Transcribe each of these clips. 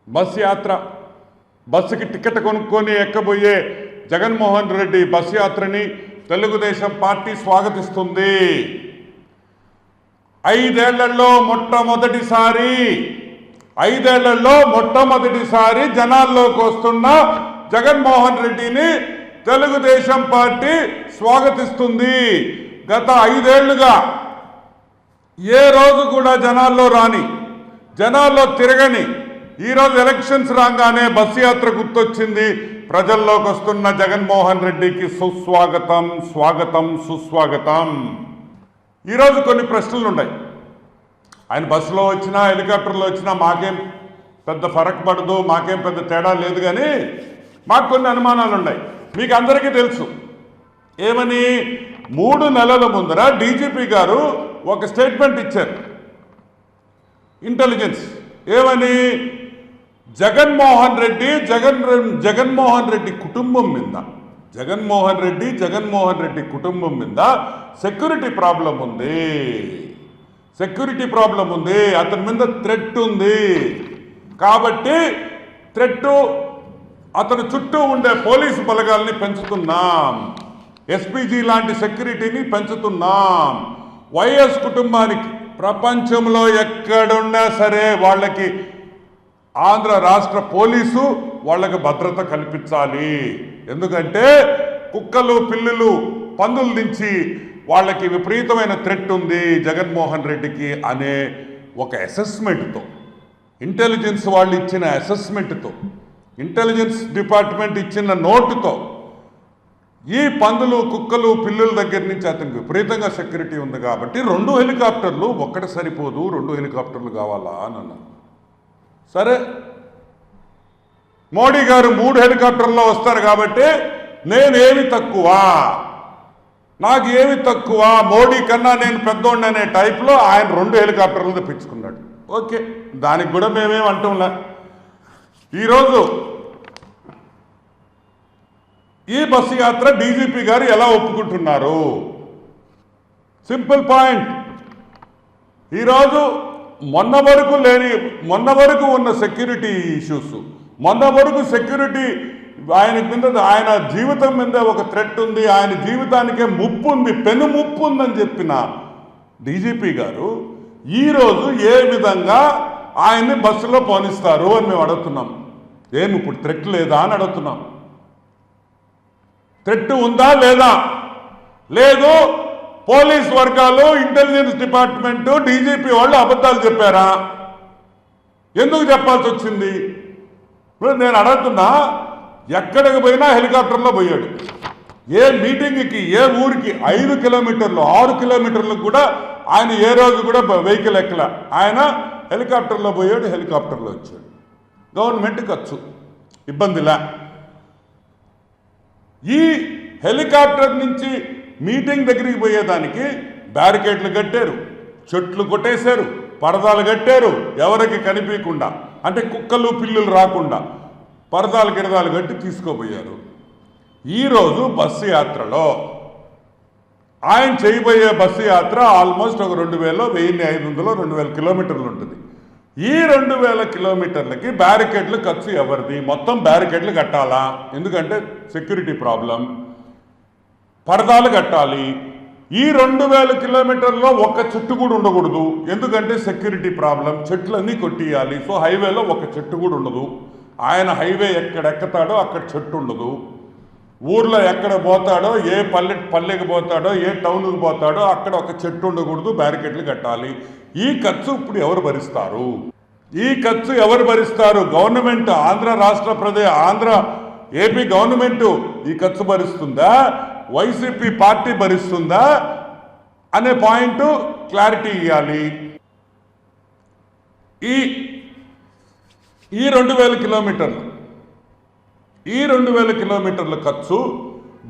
Bus యాత్ర, బస్సుకి ticket కొనుక్కొని ఎక్కబోయే జగన్మోహన్ రెడ్డి బస్ యాత్రని తెలుగుదేశం పార్టీ స్వాగతిస్తుంది. 5 ఏళ్లలో మొట్టమొదటిసారి జనాల్లోకి వస్తున్న జగన్మోహన్ రెడ్డిని తెలుగుదేశం పార్టీ స్వాగతిస్తుంది. గత 5 ఏళ్లుగా ఏ రోజు కూడా జనాల్లో రాని, జనాల్లో తిరగని ఈరోజు ఎలక్షన్స్ రాగానే బస్సు యాత్ర గుర్తొచ్చింది. ప్రజల్లోకి వస్తున్న జగన్మోహన్ రెడ్డికి సుస్వాగతం, స్వాగతం, సుస్వాగతం. ఈరోజు కొన్ని ప్రశ్నలు ఉన్నాయి. ఆయన బస్సులో వచ్చినా హెలికాప్టర్లో వచ్చినా మాకేం పెద్ద ఫరక్ పడదు, మాకేం పెద్ద తేడా లేదు. కానీ మాకు కొన్ని అనుమానాలు ఉన్నాయి. మీకు అందరికీ తెలుసు ఏమని, 3 నెలల ముందర డీజీపీ గారు ఒక స్టేట్మెంట్ ఇచ్చారు. ఇంటెలిజెన్స్ ఏమని, జగన్మోహన్ రెడ్డి కుటుంబం మీద, జగన్మోహన్ రెడ్డి కుటుంబం మీద సెక్యూరిటీ ప్రాబ్లం ఉంది, అతని మీద థ్రెట్ ఉంది. కాబట్టి అతని చుట్టూ ఉండే పోలీసు బలగాల్ని పెంచుతున్నాం, ఎస్పీజీ లాంటి సెక్యూరిటీని పెంచుతున్నాం. వైఎస్ కుటుంబానికి ప్రపంచంలో ఎక్కడున్నా సరే వాళ్ళకి ఆంధ్ర రాష్ట్ర పోలీసు వాళ్ళకి భద్రత కల్పించాలి. ఎందుకంటే కుక్కలు, పిల్లులు, పందుల నుంచి వాళ్ళకి విపరీతమైన థ్రెట్ ఉంది జగన్మోహన్ రెడ్డికి అనే ఒక అసెస్మెంట్తో, ఇంటెలిజెన్స్ వాళ్ళు ఇచ్చిన అసెస్మెంట్తో, ఇంటెలిజెన్స్ డిపార్ట్మెంట్ ఇచ్చిన నోటుతో ఈ పందులు, కుక్కలు, పిల్లుల దగ్గర నుంచి అతనికి విపరీతంగా సెక్యూరిటీ ఉంది. కాబట్టి 2 హెలికాప్టర్లు ఒక్కటి సరిపోదు, 2 హెలికాప్టర్లు కావాలా అని అన్నారు. సరే, మోడీ గారు 3 హెలికాప్టర్లో వస్తారు కాబట్టి నాకు ఏమి తక్కువ, మోడీ కన్నా నేను పెద్దోడిని అనే టైప్లో ఆయన 2 హెలికాప్టర్లు తెప్పించుకున్నాడు. ఓకే, దానికి కూడా మేమేం అంటాంలే. ఈరోజు ఈ బస్సు యాత్ర డీజీపీ గారు ఎలా ఒప్పుకుంటున్నారు? Simple point. ఈరోజు మొన్న వరకు ఉన్న సెక్యూరిటీ ఇష్యూస్, మొన్న వరకు సెక్యూరిటీ ఆయన జీవితం మీద ఒక థ్రెట్ ఉంది, ఆయన జీవితానికే ముప్పు ఉంది, పెను ముప్పు ఉందని చెప్పిన డీజీపీ గారు ఈరోజు ఏ విధంగా ఆయన్ని బస్సులో పోనిస్తారు అని మేము అడుగుతున్నాం. ఇప్పుడు థ్రెట్ లేదా అని అడుగుతున్నాం. థ్రెట్ ఉందా లేదా? లేదు. పోలీస్ వర్గాలు, ఇంటెలిజెన్స్ డిపార్ట్మెంటు, డీజీపీ వాళ్ళు అబద్ధాలు చెప్పారా? ఎందుకు చెప్పాల్సి వచ్చింది? ఇప్పుడు నేను అడుగుతున్నా, ఎక్కడికి పోయినా హెలికాప్టర్లో పోయాడు. ఏ మీటింగ్కి, ఏ ఊరికి 5 కిలోమీటర్లు, 6 కిలోమీటర్లకు కూడా ఆయన ఏ రోజు కూడా వెహికల్ ఎక్కల. ఆయన హెలికాప్టర్లో పోయాడు, హెలికాప్టర్లో వచ్చాడు. గవర్నమెంట్ ఖర్చు, ఇబ్బందిలా. ఈ హెలికాప్టర్ నుంచి మీటింగ్ దగ్గరికి పోయేదానికి బ్యారికేడ్లు కట్టారు, చెట్లు కొట్టేశారు, పరదాలు కట్టారు, ఎవరికి కనిపించకుండా, అంటే కుక్కలు, పిల్లులు రాకుండా పరదాలు గిరదాలు కట్టి తీసుకోపోయారు. ఈరోజు బస్సు యాత్రలో ఆయన చేయబోయే బస్సు యాత్ర ఆల్మోస్ట్ ఒక 1500, 2000 కిలోమీటర్లు ఉంటుంది. ఈ 2000 కిలోమీటర్లకి బ్యారికేడ్లు ఖర్చు ఎవరిది? మొత్తం బ్యారికేడ్లు కట్టాలా? ఎందుకంటే సెక్యూరిటీ ప్రాబ్లం, పరదాలు కట్టాలి. ఈ 2000 కిలోమీటర్లో ఒక్క చెట్టు కూడా ఉండకూడదు, ఎందుకంటే సెక్యూరిటీ ప్రాబ్లం. చెట్లన్నీ కొట్టియాలి. సో హైవేలో ఒక చెట్టు కూడా ఉండదు. ఆయన హైవే ఎక్కడెక్కుతాడో అక్కడ చెట్టు ఉండదు. ఊర్లో ఎక్కడ పోతాడో, ఏ పల్లెకి పోతాడో, ఏ టౌన్కి పోతాడో అక్కడ ఒక చెట్టు ఉండకూడదు, బ్యారికేడ్లు కట్టాలి. ఈ ఖర్చు ఇప్పుడు ఎవరు భరిస్తారు? గవర్నమెంట్, ఏపీ గవర్నమెంట్ ఈ ఖర్చు భరిస్తుందా? వైసీపీ పార్టీ భరిస్తుందా అనే పాయింట్ క్లారిటీ ఇవ్వాలి. ఈ 2000 కిలోమీటర్ల ఖర్చు,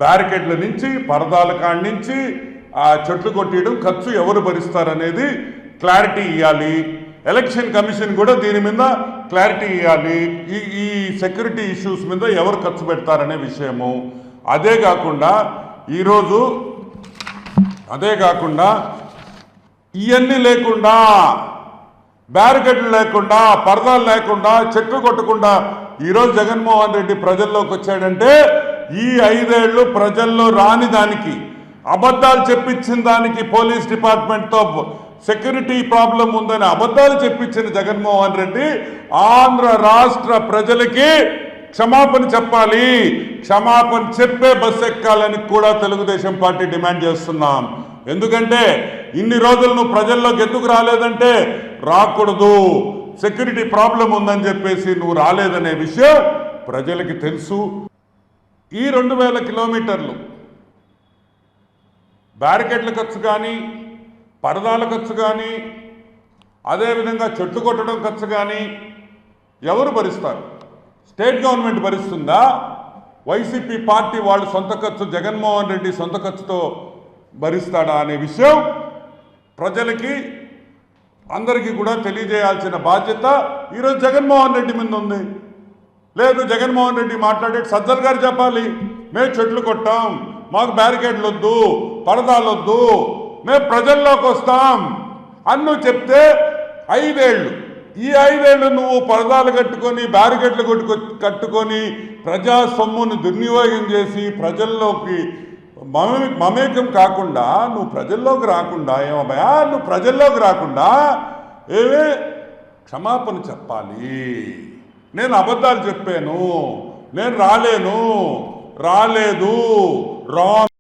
బ్యారికేడ్ల నుంచి, పరదాల కాడి నుంచి ఆ చెట్లు కొట్టేయడం ఖర్చు ఎవరు భరిస్తారనేది క్లారిటీ ఇవ్వాలి. ఎలక్షన్ కమిషన్ కూడా దీని మీద క్లారిటీ ఇవ్వాలి. ఈ సెక్యూరిటీ ఇష్యూస్ మీద ఎవరు ఖర్చు పెడతారనే విషయము. అదే కాకుండా ఇవన్నీ లేకుండా బ్యారికేడ్లు లేకుండా, పరదాలు లేకుండా, చెట్లు కొట్టకుండా ఈరోజు జగన్మోహన్ రెడ్డి ప్రజల్లోకి వచ్చాడంటే ఈ 5 ఏళ్ళు ప్రజల్లో రాని దానికి, అబద్ధాలు చెప్పించిన దానికి, పోలీస్ డిపార్ట్మెంట్తో సెక్యూరిటీ ప్రాబ్లం ఉందని అబద్ధాలు చెప్పించిన జగన్మోహన్ రెడ్డి ఆంధ్ర రాష్ట్ర ప్రజలకి క్షమాపణ చెప్పాలి. క్షమాపణ చెప్పే బస్సు ఎక్కాలని కూడా తెలుగుదేశం పార్టీ డిమాండ్ చేస్తున్నాం. ఎందుకంటే ఇన్ని రోజులు నువ్వు ప్రజల్లోకి ఎందుకు రాలేదంటే రాకూడదు, సెక్యూరిటీ ప్రాబ్లం ఉందని చెప్పేసి నువ్వు రాలేదనే విషయం ప్రజలకి తెలుసు. ఈ 2000 కిలోమీటర్లు బ్యారికేడ్ల ఖర్చు కానీ, పరదాల ఖర్చు కానీ, అదేవిధంగా చెట్లు కొట్టడం ఖర్చు కానీ ఎవరు భరిస్తారు? స్టేట్ గవర్నమెంట్ భరిస్తుందా? వైసీపీ పార్టీ వాళ్ళు సొంత ఖర్చు, జగన్మోహన్ రెడ్డి సొంత ఖర్చుతో భరిస్తాడా అనే విషయం ప్రజలకి అందరికీ కూడా తెలియజేయాల్సిన బాధ్యత ఈరోజు జగన్మోహన్ రెడ్డి మీద ఉంది. లేదు, జగన్మోహన్ రెడ్డి మాట్లాడే సజ్జల్ గారు చెప్పాలి, మేము చెట్లు కొట్టాం, మాకు బ్యారికేడ్లు వద్దు, పరదాలు వద్దు, మేము ప్రజల్లోకి వస్తాం అని నువ్వు చెప్తే 5 ఏళ్ళు, ఈ 5 ఏళ్ళు నువ్వు పరదాలు కట్టుకొని, బ్యారికేడ్లు కట్టుకొని ప్రజా సొమ్మును దుర్వినియోగం చేసి ప్రజల్లోకి మమేకం కాకుండా, నువ్వు ప్రజల్లోకి రాకుండా, ఏమయ్యా నువ్వు ప్రజల్లోకి రాకుండా ఏవే క్షమాపణ చెప్పాలి. నేను అబద్ధాలు చెప్పాను, నేను రాలేదు, రాంగ్